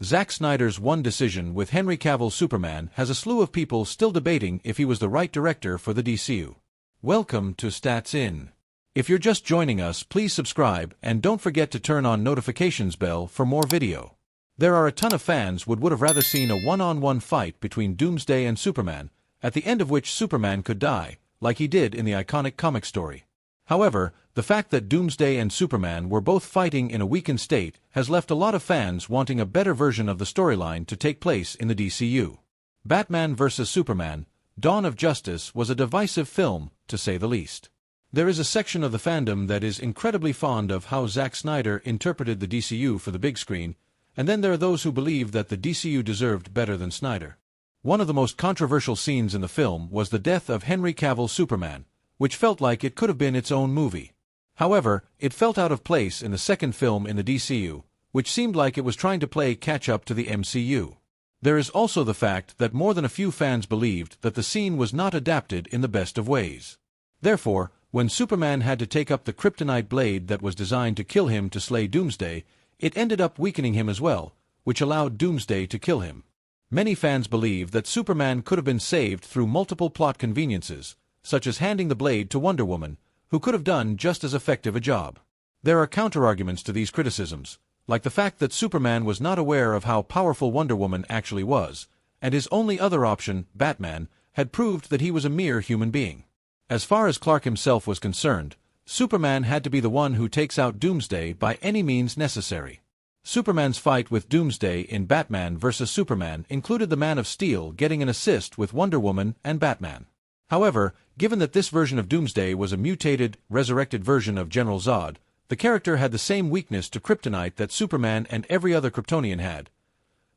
Zack Snyder's one decision with Henry Cavill's Superman has a slew of people still debating if he was the right director for the DCU. Welcome to Stats In. If you're just joining us, please subscribe and don't forget to turn on notifications bell for more video. There are a ton of fans would have rather seen a one-on-one fight between Doomsday and Superman, at the end of which Superman could die, like he did in the iconic comic story. However, the fact that Doomsday and Superman were both fighting in a weakened state has left a lot of fans wanting a better version of the storyline to take place in the DCU. Batman vs. Superman, Dawn of Justice was a divisive film, to say the least. There is a section of the fandom that is incredibly fond of how Zack Snyder interpreted the DCU for the big screen, and then there are those who believe that the DCU deserved better than Snyder. One of the most controversial scenes in the film was the death of Henry Cavill's Superman, which felt like it could have been its own movie. However, it felt out of place in the second film in the DCU, which seemed like it was trying to play catch-up to the MCU. There is also the fact that more than a few fans believed that the scene was not adapted in the best of ways. Therefore, when Superman had to take up the kryptonite blade that was designed to kill him to slay Doomsday, it ended up weakening him as well, which allowed Doomsday to kill him. Many fans believe that Superman could have been saved through multiple plot conveniences, such as handing the blade to Wonder Woman, who could have done just as effective a job. There are counterarguments to these criticisms, like the fact that Superman was not aware of how powerful Wonder Woman actually was, and his only other option, Batman, had proved that he was a mere human being. As far as Clark himself was concerned, Superman had to be the one who takes out Doomsday by any means necessary. Superman's fight with Doomsday in Batman vs. Superman included the Man of Steel getting an assist with Wonder Woman and Batman. However, given that this version of Doomsday was a mutated, resurrected version of General Zod, the character had the same weakness to kryptonite that Superman and every other Kryptonian had.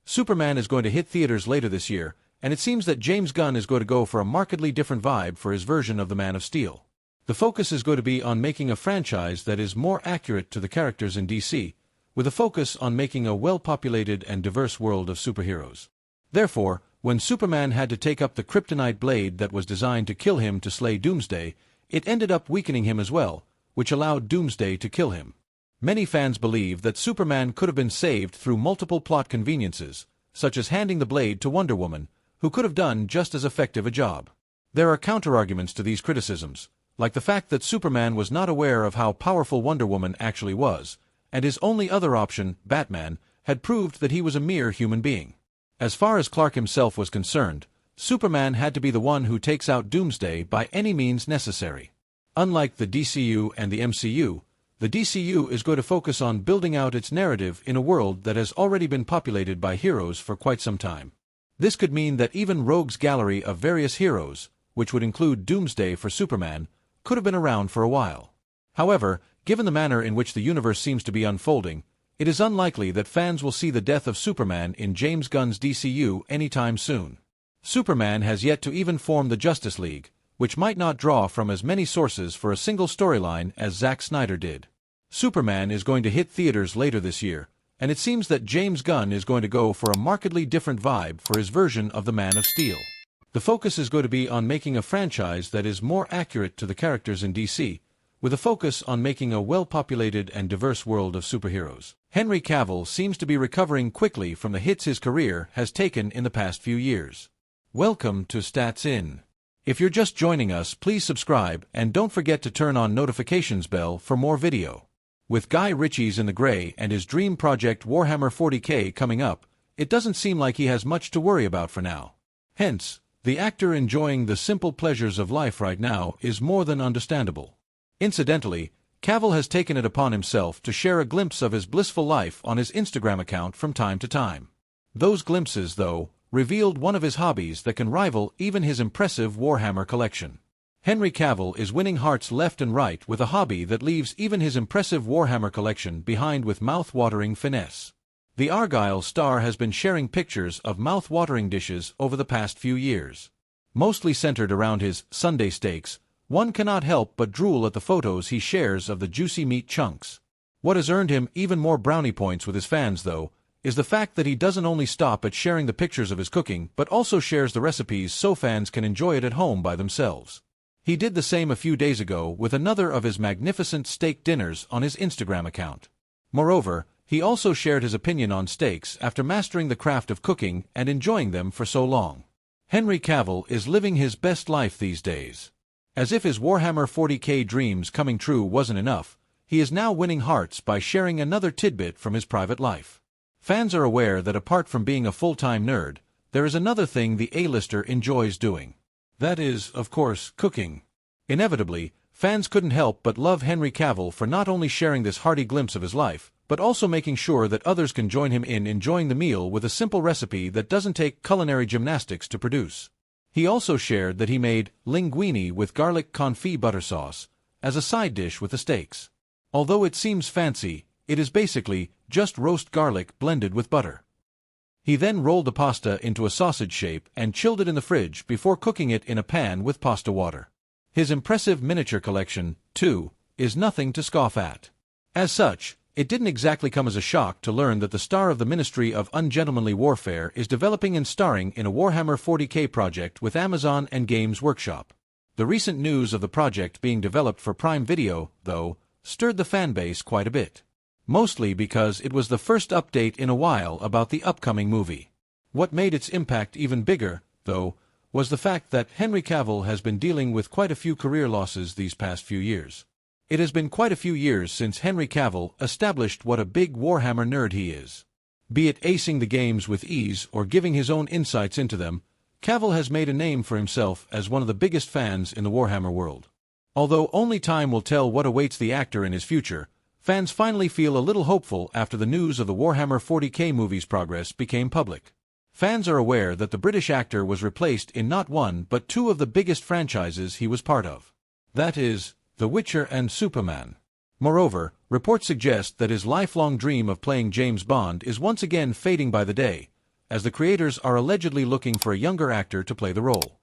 Superman is going to hit theaters later this year, and it seems that James Gunn is going to go for a markedly different vibe for his version of the Man of Steel. The focus is going to be on making a franchise that is more accurate to the characters in DC, with a focus on making a well-populated and diverse world of superheroes. Therefore, when Superman had to take up the kryptonite blade that was designed to kill him to slay Doomsday, it ended up weakening him as well, which allowed Doomsday to kill him. Many fans believe that Superman could have been saved through multiple plot conveniences, such as handing the blade to Wonder Woman, who could have done just as effective a job. There are counterarguments to these criticisms, like the fact that Superman was not aware of how powerful Wonder Woman actually was, and his only other option, Batman, had proved that he was a mere human being. As far as Clark himself was concerned, Superman had to be the one who takes out Doomsday by any means necessary. Unlike the DCU and the MCU, the DCU is going to focus on building out its narrative in a world that has already been populated by heroes for quite some time. This could mean that even Rogue's gallery of various heroes, which would include Doomsday for Superman, could have been around for a while. However, given the manner in which the universe seems to be unfolding, it is unlikely that fans will see the death of Superman in James Gunn's DCU anytime soon. Superman has yet to even form the Justice League, which might not draw from as many sources for a single storyline as Zack Snyder did. Superman is going to hit theaters later this year, and it seems that James Gunn is going to go for a markedly different vibe for his version of the Man of Steel. The focus is going to be on making a franchise that is more accurate to the characters in DC, with a focus on making a well-populated and diverse world of superheroes. Henry Cavill seems to be recovering quickly from the hits his career has taken in the past few years. Welcome to Stats In. If you're just joining us, please subscribe and don't forget to turn on notifications bell for more video. With Guy Ritchie's In the Grey and his dream project Warhammer 40K coming up, it doesn't seem like he has much to worry about for now. Hence, the actor enjoying the simple pleasures of life right now is more than understandable. Incidentally, Cavill has taken it upon himself to share a glimpse of his blissful life on his Instagram account from time to time. Those glimpses, though, revealed one of his hobbies that can rival even his impressive Warhammer collection. Henry Cavill is winning hearts left and right with a hobby that leaves even his impressive Warhammer collection behind with mouth-watering finesse. The Argyle star has been sharing pictures of mouth-watering dishes over the past few years. Mostly centered around his Sunday steaks, one cannot help but drool at the photos he shares of the juicy meat chunks. What has earned him even more brownie points with his fans, though, is the fact that he doesn't only stop at sharing the pictures of his cooking but also shares the recipes so fans can enjoy it at home by themselves. He did the same a few days ago with another of his magnificent steak dinners on his Instagram account. Moreover, He also shared his opinion on steaks after mastering the craft of cooking and enjoying them for so long. Henry Cavill is living his best life these days. As if his Warhammer 40K dreams coming true wasn't enough, he is now winning hearts by sharing another tidbit from his private life. Fans are aware that apart from being a full-time nerd, there is another thing the A-lister enjoys doing. That is, of course, cooking. Inevitably, fans couldn't help but love Henry Cavill for not only sharing this hearty glimpse of his life, but also making sure that others can join him in enjoying the meal with a simple recipe that doesn't take culinary gymnastics to produce. He also shared that he made linguine with garlic confit butter sauce as a side dish with the steaks. Although it seems fancy, it is basically just roast garlic blended with butter. He then rolled the pasta into a sausage shape and chilled it in the fridge before cooking it in a pan with pasta water. His impressive miniature collection, too, is nothing to scoff at. As such, it didn't exactly come as a shock to learn that the star of the Ministry of Ungentlemanly Warfare is developing and starring in a Warhammer 40K project with Amazon and Games Workshop. The recent news of the project being developed for Prime Video, though, stirred the fanbase quite a bit. Mostly because it was the first update in a while about the upcoming movie. What made its impact even bigger, though, was the fact that Henry Cavill has been dealing with quite a few career losses these past few years. It has been quite a few years since Henry Cavill established what a big Warhammer nerd he is. Be it acing the games with ease or giving his own insights into them, Cavill has made a name for himself as one of the biggest fans in the Warhammer world. Although only time will tell what awaits the actor in his future, fans finally feel a little hopeful after the news of the Warhammer 40K movie's progress became public. Fans are aware that the British actor was replaced in not one but two of the biggest franchises he was part of. That is, The Witcher and Superman. Moreover, reports suggest that his lifelong dream of playing James Bond is once again fading by the day, as the creators are allegedly looking for a younger actor to play the role.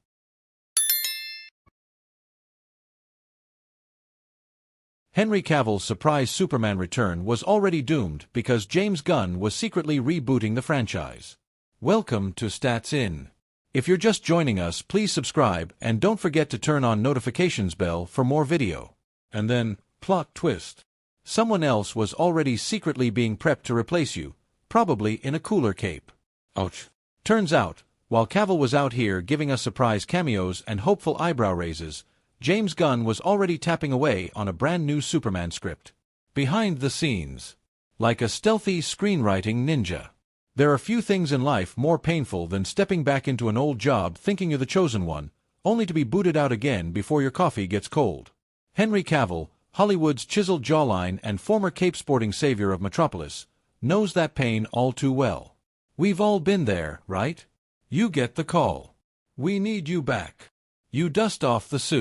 Henry Cavill's surprise Superman return was already doomed because James Gunn was secretly rebooting the franchise. Welcome to Stats In. If you're just joining us, please subscribe and don't forget to turn on notifications bell for more video. And then, plot twist. Someone else was already secretly being prepped to replace you, probably in a cooler cape. Ouch. Turns out, while Cavill was out here giving us surprise cameos and hopeful eyebrow raises, James Gunn was already tapping away on a brand new Superman script. Behind the scenes. Like a stealthy screenwriting ninja. There are few things in life more painful than stepping back into an old job thinking you're the chosen one, only to be booted out again before your coffee gets cold. Henry Cavill, Hollywood's chiseled jawline and former cape-sporting savior of Metropolis, knows that pain all too well. We've all been there, right? You get the call. We need you back. You dust off the suit.